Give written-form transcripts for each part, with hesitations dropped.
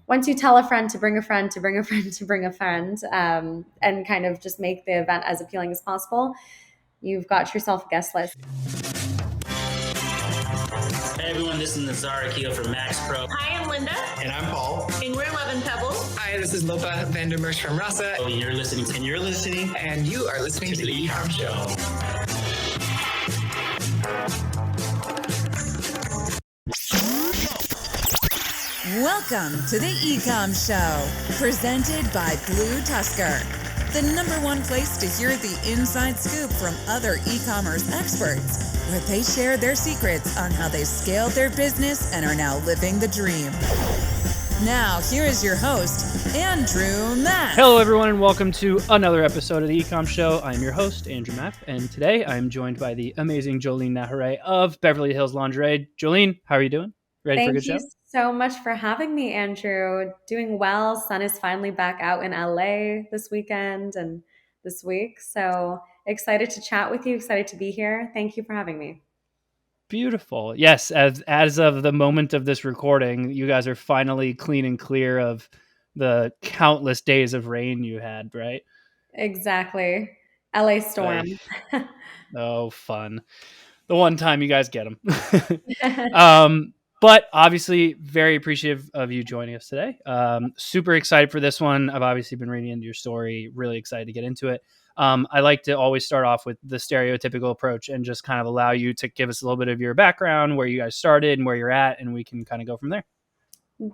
once you tell a friend to bring a friend to bring a friend to bring a friend, and kind of just make the event as appealing as possible, you've got yourself a guest list. Hey everyone, this is Nazar Akil from Max Pro. Hi, I'm Linda. And I'm Paul. And we're 11 Pebbles. Hi, this is Lopa Vandermersch from Rasa. Oh, and you're listening. And you are listening to the E-Comm Show. Welcome to the E-Comm Show, presented by BlueTuskr, the #1 place to hear the inside scoop from other e-commerce experts, where they share their secrets on how they scaled their business and are now living the dream. Now, here is your host, Andrew Maff. Hello, everyone, and welcome to another episode of the E-Comm Show. I'm your host, Andrew Maff, and today I'm joined by the amazing Joline Nehoray of Beverly Hills Lingerie. Joline, how are you doing? Ready for a good show? Thank you so much for having me, Andrew. Doing well. Sun is finally back out in LA this weekend and this week. So excited to chat with you. Excited to be here. Thank you for having me. Beautiful. Yes, as of the moment of this recording, you guys are finally clean and clear of the countless days of rain you had, right? Exactly. LA storm. Oh, fun. The one time you guys get them. But obviously, very appreciative of you joining us today. Super excited for this one. I've obviously been reading into your story. Really excited to get into it. I like to always start off with the stereotypical approach and just kind of allow you to give us a little bit of your background, where you guys started and where you're at, and we can kind of go from there.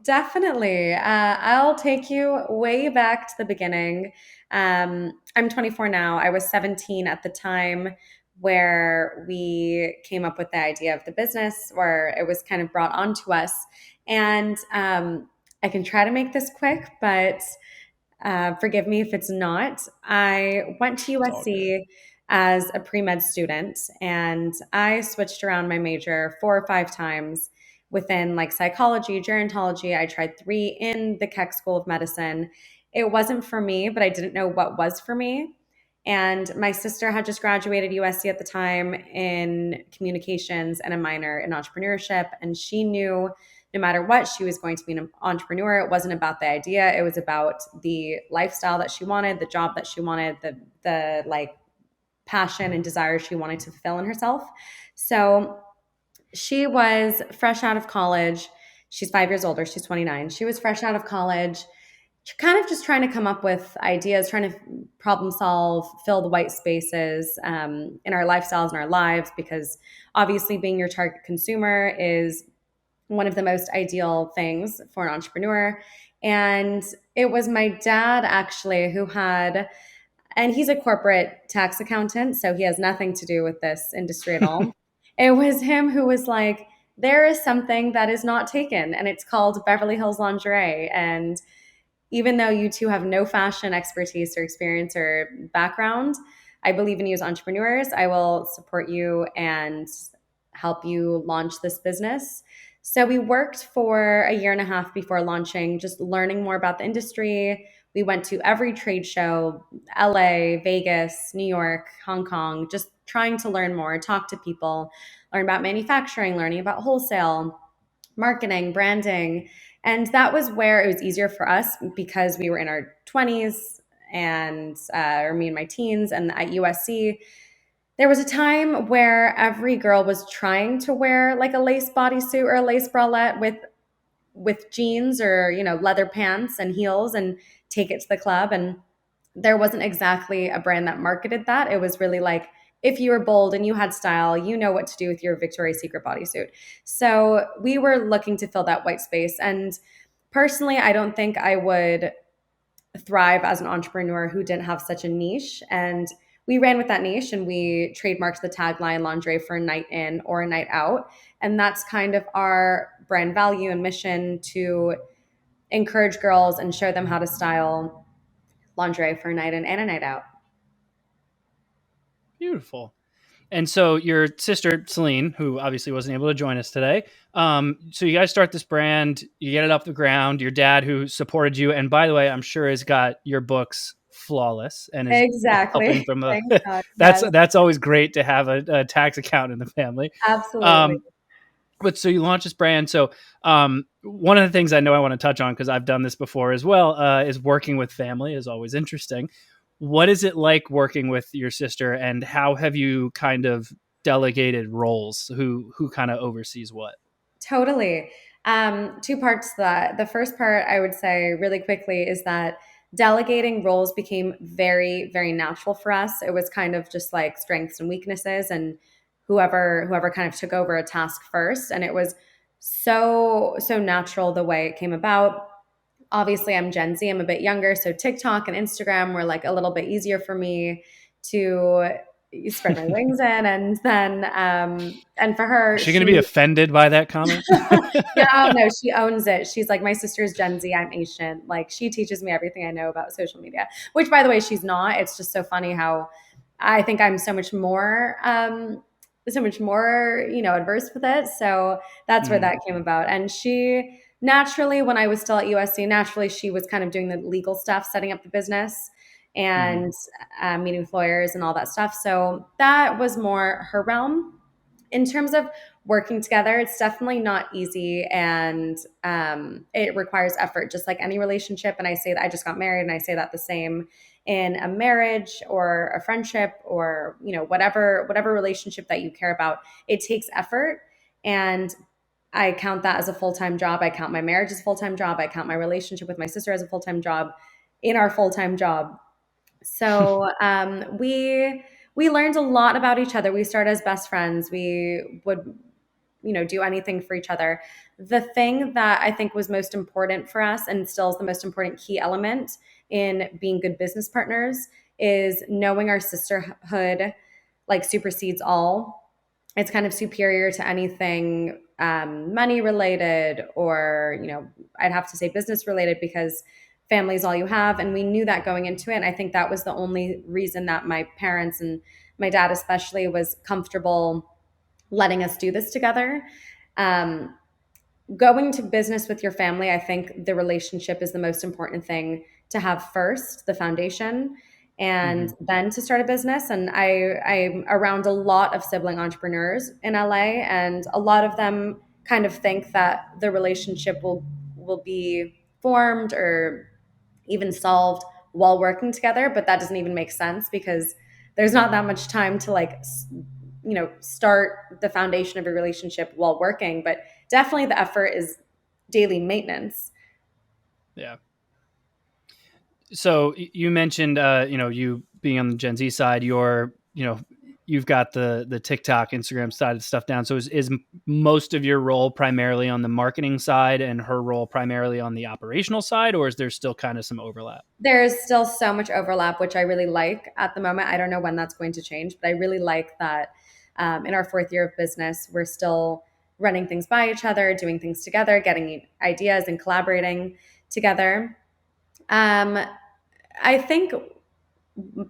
Definitely. I'll take you way back to the beginning. I'm 24 now. I was 17 at the time where we came up with the idea of the business, where it was kind of brought onto us. And I can try to make this quick, but forgive me if it's not. I went to USC as a pre-med student, and I switched around my major 4 or 5 times within like psychology, gerontology. I tried 3 in the Keck School of Medicine. It wasn't for me, but I didn't know what was for me. And my sister had just graduated USC at the time in communications and a minor in entrepreneurship. And she knew no matter what, she was going to be an entrepreneur. It wasn't about the idea. It was about the lifestyle that she wanted, the job that she wanted, the like passion and desire she wanted to fulfill in herself. So she was fresh out of college. She's 5 years older. She's 29. She was fresh out of college, kind of just trying to come up with ideas, trying to problem solve, fill the white spaces in our lifestyles and our lives, because obviously being your target consumer is one of the most ideal things for an entrepreneur. And it was my dad actually who had, and he's a corporate tax accountant, so he has nothing to do with this industry at all. It was him who was like, there is something that is not taken, and it's called Beverly Hills Lingerie. And even though you two have no fashion expertise or experience or background, I believe in you as entrepreneurs. I will support you and help you launch this business. So we worked for a 1.5 years before launching, just learning more about the industry. We went to every trade show, LA, Vegas, New York, Hong Kong, just trying to learn more, talk to people, learn about manufacturing, learning about wholesale, marketing, branding. And that was where it was easier for us because we were in our 20s and or me in my teens. And at USC, there was a time where every girl was trying to wear like a lace bodysuit or a lace bralette with jeans or, you know, leather pants and heels and take it to the club. And there wasn't exactly a brand that marketed that. It was really like, if you were bold and you had style, you know what to do with your Victoria's Secret bodysuit. So we were looking to fill that white space. And personally, I don't think I would thrive as an entrepreneur who didn't have such a niche. And we ran with that niche and we trademarked the tagline lingerie for a night in or a night out. And that's kind of our brand value and mission, to encourage girls and show them how to style lingerie for a night in and a night out. Beautiful. And so your sister, Celine, who obviously wasn't able to join us today. So you guys start this brand, you get it off the ground, your dad who supported you. And by the way, I'm sure has got your books flawless and is exactly. From that's always great to have a tax accountant in the family. Absolutely. But so you launch this brand. So one of the things I know I want to touch on, because I've done this before as well, is working with family is always interesting. What is it like working with your sister, and how have you kind of delegated roles? Who kind of oversees what? Totally. Two parts to that. The first part I would say really quickly is that delegating roles became very, very natural for us. It was kind of just like strengths and weaknesses, and whoever kind of took over a task first. And it was so natural the way it came about. Obviously, I'm Gen Z, I'm a bit younger, so TikTok and Instagram were like a little bit easier for me to spread my wings in. And then and for her, Is she going to be offended by that comment? no, no, she owns it. She's like, my sister's Gen Z, I'm Asian. Like, she teaches me everything I know about social media, which, by the way, she's not. It's just so funny how I think I'm so much more, adverse with it. So that's where that came about. And she naturally, when I was still at USC, naturally, she was kind of doing the legal stuff, setting up the business and meeting with lawyers and all that stuff. So that was more her realm. In terms of working together, it's definitely not easy, and it requires effort, just like any relationship. And I say that I just got married, and I say that the same in a marriage or a friendship or whatever relationship that you care about. It takes effort, and I count that as a full-time job. I count my marriage as a full-time job. I count my relationship with my sister as a full-time job in our full-time job. So we learned a lot about each other. We started as best friends. We would, do anything for each other. The thing that I think was most important for us, and still is the most important key element in being good business partners, is knowing our sisterhood like supersedes all. It's kind of superior to anything money related, or I'd have to say business related, because family is all you have. And we knew that going into it. And I think that was the only reason that my parents and my dad especially was comfortable letting us do this together. Going to business with your family, I think the relationship is the most important thing to have first, the foundation, and then to start a business. And I'm around a lot of sibling entrepreneurs in LA, and a lot of them kind of think that the relationship will be formed or even solved while working together, but that doesn't even make sense, because there's not that much time to start the foundation of a relationship while working. But definitely the effort is daily maintenance. Yeah. So you mentioned, you being on the Gen Z side, you've got the TikTok, Instagram side of stuff down. So is most of your role primarily on the marketing side and her role primarily on the operational side, or is there still kind of some overlap? There's still so much overlap, which I really like at the moment. I don't know when that's going to change, but I really like that in our fourth year of business, we're still running things by each other, doing things together, getting ideas and collaborating together. I think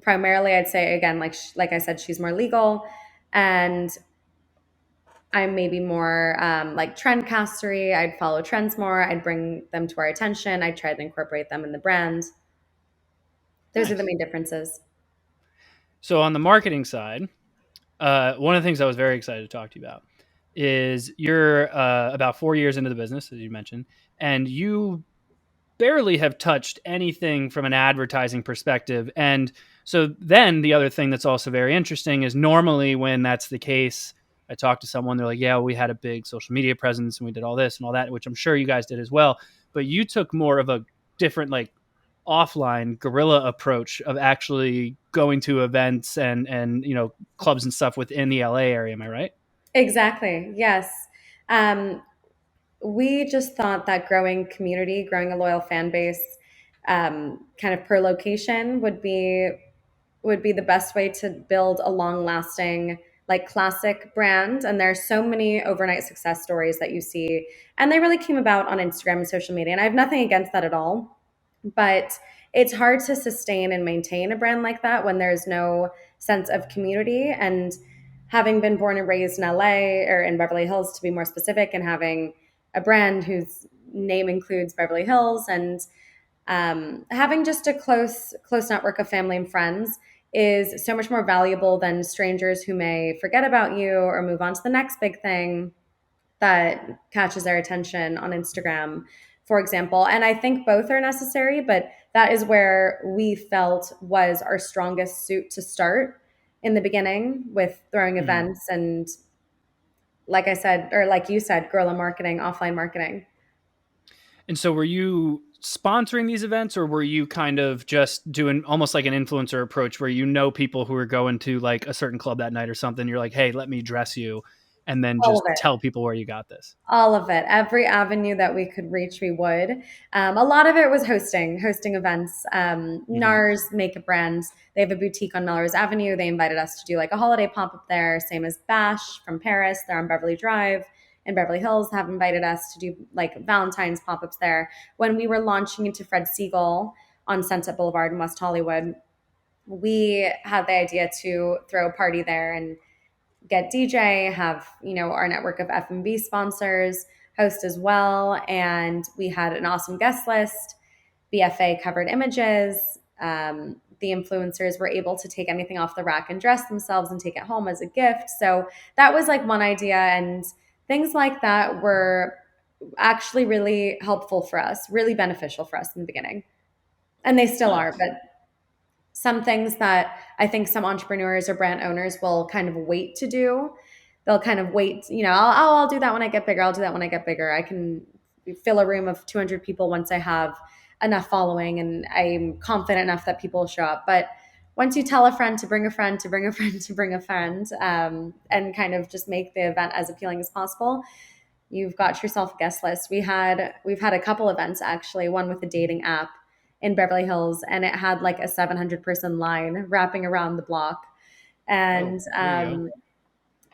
primarily I'd say, again, like I said, she's more legal, and I'm maybe more like trend castery. I'd follow trends more. I'd bring them to our attention. I'd try to incorporate them in the brand. Those are the main differences. So on the marketing side, one of the things I was very excited to talk to you about is you're about 4 years into the business, as you mentioned, and you barely have touched anything from an advertising perspective. And so then the other thing that's also very interesting is normally when that's the case, I talk to someone, they're like, yeah, we had a big social media presence and we did all this and all that, which I'm sure you guys did as well. But you took more of a different, like, offline guerrilla approach of actually going to events and clubs and stuff within the LA area. Am I right? Exactly. Yes. We just thought that growing community, growing a loyal fan base, kind of per location would be the best way to build a long lasting, like, classic brand. And there's so many overnight success stories that you see, and they really came about on Instagram and social media. And I have nothing against that at all, but it's hard to sustain and maintain a brand like that when there's no sense of community. And having been born and raised in LA, or in Beverly Hills to be more specific, and having a brand whose name includes Beverly Hills, and having just a close network of family and friends is so much more valuable than strangers who may forget about you or move on to the next big thing. that catches our attention on Instagram, for example. And I think both are necessary, but that is where we felt was our strongest suit to start in the beginning, with throwing events and, like I said, or like you said, guerrilla marketing, offline marketing. And so were you sponsoring these events, or were you kind of just doing almost like an influencer approach where people who are going to like a certain club that night or something? You're like, hey, let me dress you, and then All of just it. tell people where you got this. All of it. Every avenue that we could reach, we would. A lot of it was hosting events. NARS makeup brands, they have a boutique on Melrose Avenue. They invited us to do like a holiday pop-up there, same as Bash from Paris. They're on Beverly Drive in Beverly Hills, have invited us to do like Valentine's pop-ups there. When we were launching into Fred Siegel on Sunset Boulevard in West Hollywood, we had the idea to throw a party there and get DJ, have, our network of F&B sponsors host as well. And we had an awesome guest list. BFA covered images. The influencers were able to take anything off the rack and dress themselves and take it home as a gift. So that was like one idea. And things like that were actually really helpful for us, really beneficial for us in the beginning. And they still are, but some things that I think some entrepreneurs or brand owners will kind of wait to do. They'll kind of wait, I'll do that when I get bigger. I'll do that when I get bigger. I can fill a room of 200 people once I have enough following and I'm confident enough that people will show up. But once you tell a friend to bring a friend to bring a friend to bring a friend, and kind of just make the event as appealing as possible, you've got yourself a guest list. We've had a couple events actually, one with a dating app in Beverly Hills, and it had like a 700-person line wrapping around the block. And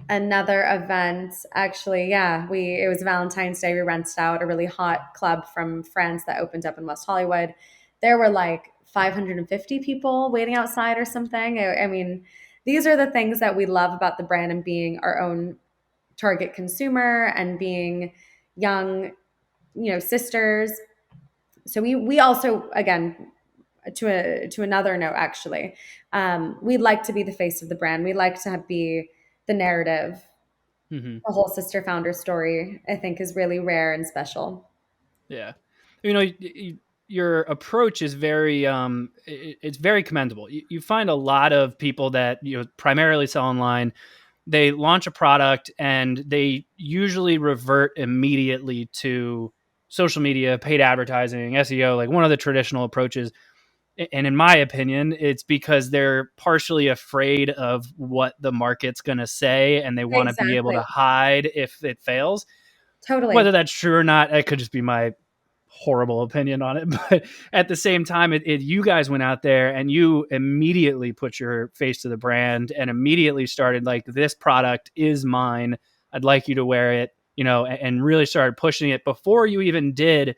another event, actually, it was Valentine's Day. We rented out a really hot club from France that opened up in West Hollywood. There were like 550 people waiting outside or something. I mean, these are the things that we love about the brand and being our own target consumer and being young, sisters. So we also, again, to another note, actually, we'd like to be the face of the brand. We like to be the narrative. The whole sister founder story, I think, is really rare and special. Yeah. Your approach is very, it's very commendable. You find a lot of people that, primarily sell online. They launch a product and they usually revert immediately to social media, paid advertising, SEO, like one of the traditional approaches. And in my opinion, it's because they're partially afraid of what the market's going to say and they want to be able to hide if it fails. Totally. Whether that's true or not, it could just be my horrible opinion on it. But at the same time, you guys went out there and you immediately put your face to the brand and immediately started like, this product is mine. I'd like you to wear it, and really started pushing it before you even did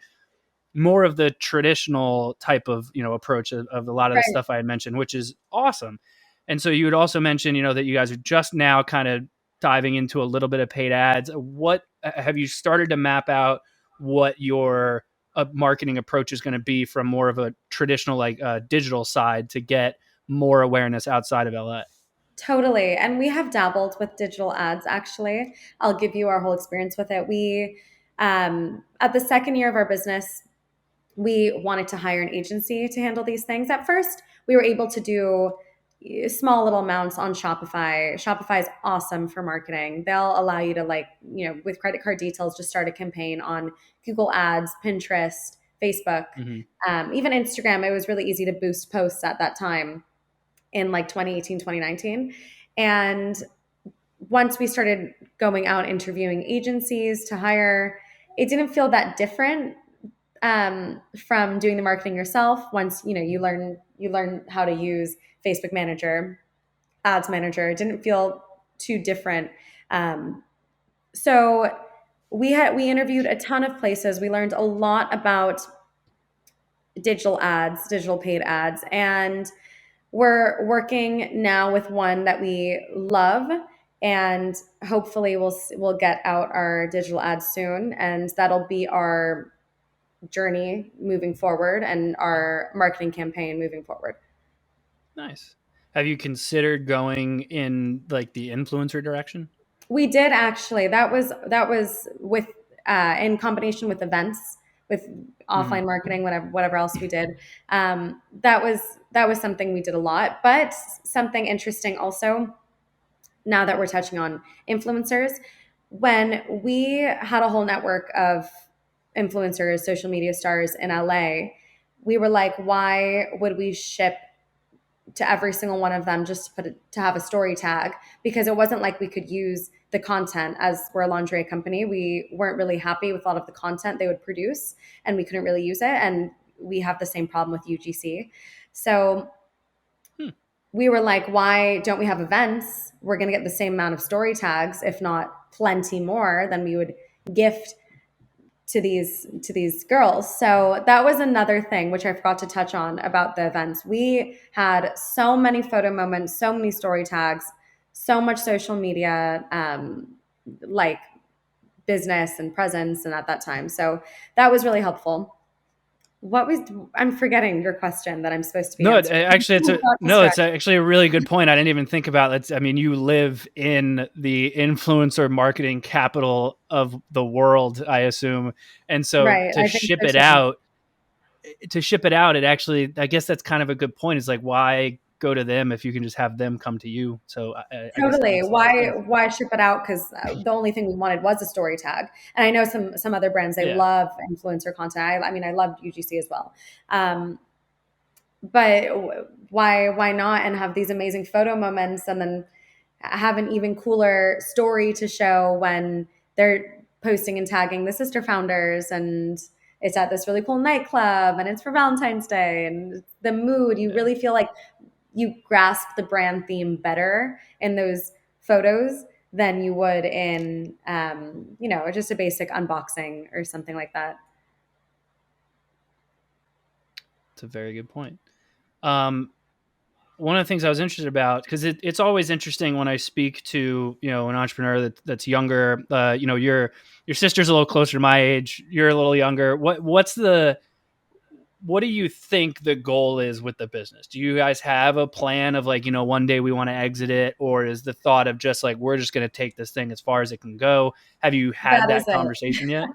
more of the traditional type of, approach of a lot of the stuff I had mentioned, which is awesome. And so you had also mentioned, that you guys are just now kind of diving into a little bit of paid ads. What have you started to map out what your marketing approach is going to be from more of a traditional, like digital side to get more awareness outside of LA? Totally. And we have dabbled with digital ads, actually. I'll give you our whole experience with it. We, at the second year of our business, we wanted to hire an agency to handle these things. At first, we were able to do small little amounts on Shopify. Shopify is awesome for marketing. They'll allow you to with credit card details, just start a campaign on Google Ads, Pinterest, Facebook, even Instagram. It was really easy to boost posts at that time in like 2018, 2019. And once we started going out interviewing agencies to hire, it didn't feel that different from doing the marketing yourself. Once you learn how to use Facebook Manager, Ads Manager, it didn't feel too different. So we interviewed a ton of places. We learned a lot about digital ads, digital paid ads, and we're working now with one that we love, and hopefully we'll get out our digital ads soon, and that'll be our journey moving forward and our marketing campaign moving forward. Nice. Have you considered going in like the influencer direction? We did actually. That was with in combination with events, with Mhm. offline marketing, whatever else we did. That was something we did a lot. But something interesting also, now that we're touching on influencers, when we had a whole network of influencers, social media stars in LA, we were like, why would we ship to every single one of them just to have a story tag? Because it wasn't like we could use the content. As we're a lingerie company, we weren't really happy with a lot of the content they would produce, and we couldn't really use it. And we have the same problem with UGC. So Hmm. we were like, why don't we have events? We're going to get the same amount of story tags, if not plenty more, than we would gift to these girls. So that was another thing which I forgot to touch on about the events. We had so many photo moments, so many story tags, so much social media like business and presence, and at that time. So that was really helpful. What was I'm forgetting your question that I'm supposed to be No, answering. it's actually a really good point. I didn't even think about it. I mean, you live in the influencer marketing capital of the world, I assume. And so Right. I think so to ship it out, it actually, I guess that's kind of a good point. It's like, why go to them if you can just have them come to you? So I guess that Totally. makes a lot of sense. Why ship it out? Because the only thing we wanted was a story tag. And I know some other brands, they Yeah. love influencer content. I mean, I loved UGC as well. But why not, and have these amazing photo moments, and then have an even cooler story to show when they're posting and tagging the sister founders, and it's at this really cool nightclub, and it's for Valentine's Day, and the mood, you Yeah. really feel like you grasp the brand theme better in those photos than you would in just a basic unboxing or something like that. It's a very good point. One of the things I was interested about, because it's always interesting when I speak to an entrepreneur that's younger. Your sister's a little closer to my age. You're a little younger. What do you think the goal is with the business? Do you guys have a plan of like, one day we want to exit it, or is the thought of just like, we're just going to take this thing as far as it can go? Have you had That is that it. conversation yet?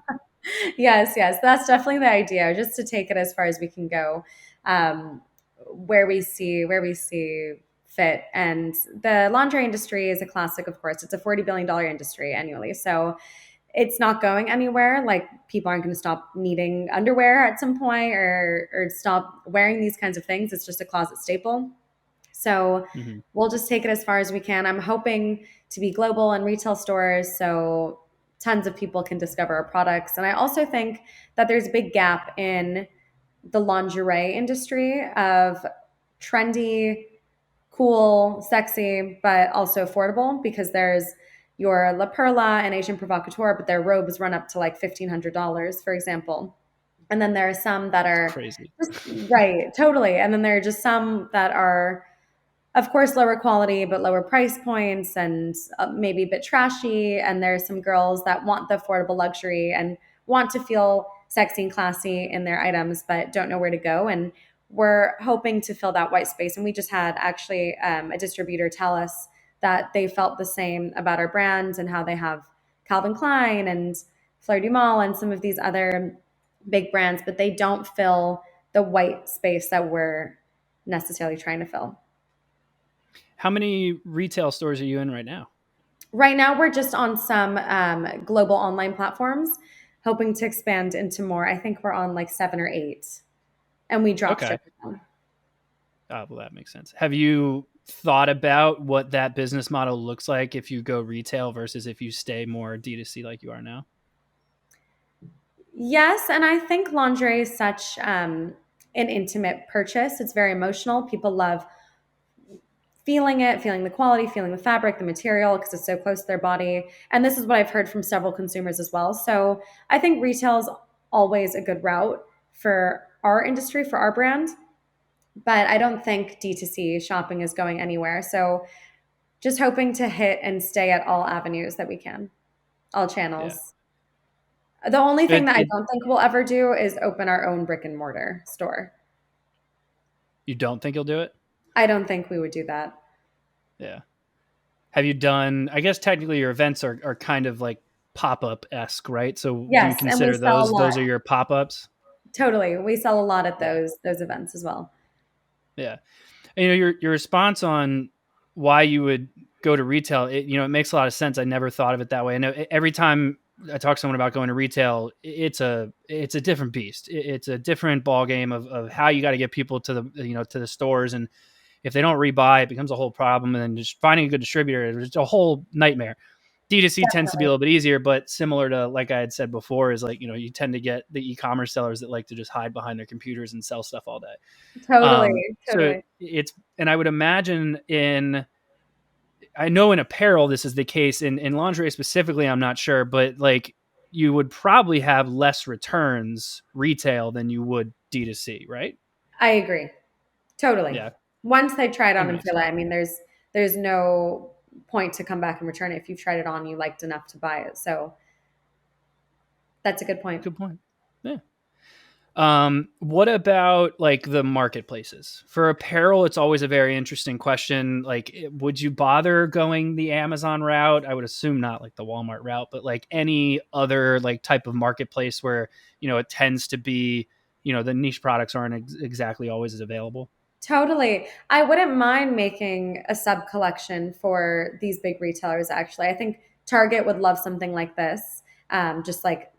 Yes, that's definitely the idea, just to take it as far as we can go, um, where we see fit. And the laundry industry is a classic, of course. It's a $40 billion industry annually, so it's not going anywhere. Like, people aren't going to stop needing underwear at some point, or stop wearing these kinds of things. It's just a closet staple. So Mm-hmm. we'll just take it as far as we can. I'm hoping to be global in retail stores, so tons of people can discover our products. And I also think that there's a big gap in the lingerie industry of trendy, cool, sexy, but also affordable, because there's your La Perla and Asian Provocateur, but their robes run up to like $1,500, for example. And then there are some that It's are crazy. just, right, totally. And then there are just some that are, of course, lower quality, but lower price points, and maybe a bit trashy. And there's some girls that want the affordable luxury and want to feel sexy and classy in their items, but don't know where to go. And we're hoping to fill that white space. And we just had actually a distributor tell us that they felt the same about our brand, and how they have Calvin Klein and Fleur du Mal and some of these other big brands, but they don't fill the white space that we're necessarily trying to fill. How many retail stores are you in right now? Right now, we're just on some global online platforms, hoping to expand into more. I think we're on like 7 or 8, and we drop Okay. ship them. Well, that makes sense. Have you thought about what that business model looks like if you go retail versus if you stay more D2C like you are now? Yes, and I think lingerie is such an intimate purchase. It's very emotional. People love feeling it, feeling the quality, feeling the fabric, the material, because it's so close to their body. And this is what I've heard from several consumers as well. So I think retail is always a good route for our industry, for our brand. But I don't think D2C shopping is going anywhere. So just hoping to hit and stay at all avenues that we can, all Yeah. channels. The only thing It, that I it, don't think we'll ever do is open our own brick and mortar store. you don't think you'll do it? I don't think we would do that. Yeah. have you done, I guess technically your events are kind of like pop-up-esque, right? So do you Yes, and we consider sell a lot. those are your pop-ups? Totally. We sell a lot at those events as well. Yeah. And, your response on why you would go to retail, it makes a lot of sense. I never thought of it that way. I know every time I talk to someone about going to retail, it's a different beast. It's a different ball game of how you got to get people to the stores. And if they don't rebuy, it becomes a whole problem. And then just finding a good distributor is a whole nightmare. D2C tends to be a little bit easier, but similar to, like I had said before, is like, you tend to get the e-commerce sellers that like to just hide behind their computers and sell stuff all day. Totally. So and I would imagine I know in apparel, this is the case. In lingerie specifically, I'm not sure, but like you would probably have less returns retail than you would D2C, right? I agree. Totally. Yeah. Once they try it on and feel it, I mean, there's no point to come back and return it if you've tried it on, you liked enough to buy it. So that's a good point. Good point. Yeah. What about like the marketplaces for apparel? It's always a very interesting question. Like, would you bother going the Amazon route? I would assume not like the Walmart route, but like any other like type of marketplace where, it tends to be, the niche products aren't exactly always as available. Totally. I wouldn't mind making a sub collection for these big retailers. Actually, I think Target would love something like this. Just like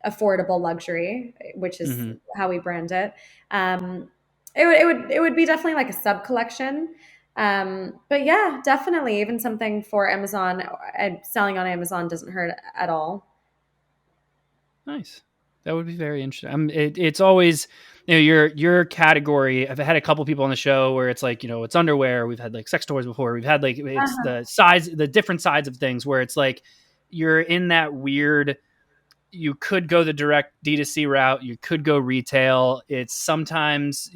affordable luxury, which is how we brand it. It would be definitely like a sub collection. But yeah, definitely even something for Amazon, and selling on Amazon doesn't hurt at all. Nice. That would be very interesting. It's always, your category. I've had a couple people on the show where it's like, it's underwear. We've had like sex toys before. We've had like, it's the different sides of things where it's like, you're in that weird, you could go the direct D2C route. You could go retail. It's sometimes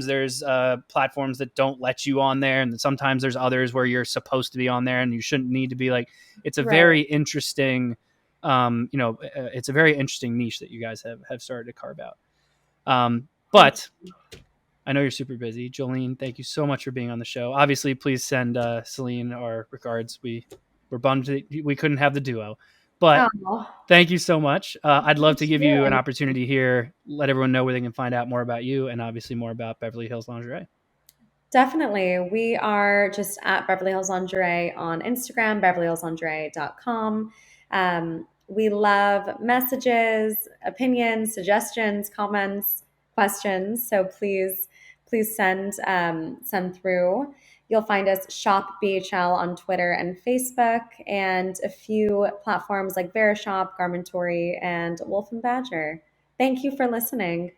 there's platforms that don't let you on there. And sometimes there's others where you're supposed to be on there and you shouldn't need to be. Like, it's a very interesting, it's a very interesting niche that you guys have started to carve out. But I know you're super busy. Joline, thank you so much for being on the show. Obviously, please send Celine our regards. We're bummed that we couldn't have the duo. But thank you so much. I'd love to give you an opportunity here, let everyone know where they can find out more about you and obviously more about Beverly Hills Lingerie. Definitely. We are just at Beverly Hills Lingerie on Instagram, beverlyhillslingerie.com. We love messages, opinions, suggestions, comments, questions. So please send through. You'll find us Shop BHL on Twitter and Facebook, and a few platforms like Verishop, Garmentory, and Wolf and Badger. Thank you for listening.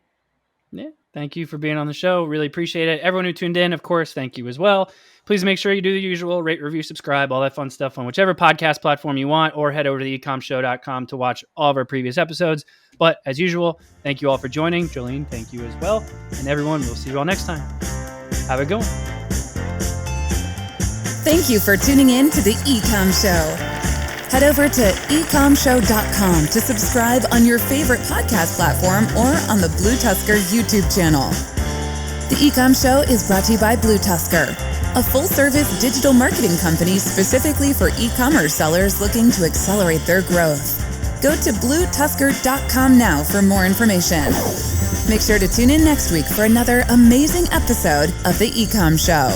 Yeah, thank you for being on the show. Really appreciate it. Everyone who tuned in, of course, thank you as well. Please make sure you do the usual, rate, review, subscribe, all that fun stuff on whichever podcast platform you want, or head over to ecommshow.com to watch all of our previous episodes. But as usual, thank you all for joining. Joline, thank you as well. And everyone, we'll see you all next time. Have a good one. Thank you for tuning in to the E-Comm Show. Head over to ecommshow.com to subscribe on your favorite podcast platform or on the BlueTuskr YouTube channel. The E-Comm Show is brought to you by BlueTuskr, a full-service digital marketing company specifically for e-commerce sellers looking to accelerate their growth. Go to BlueTuskr.com now for more information. Make sure to tune in next week for another amazing episode of the E-Comm Show.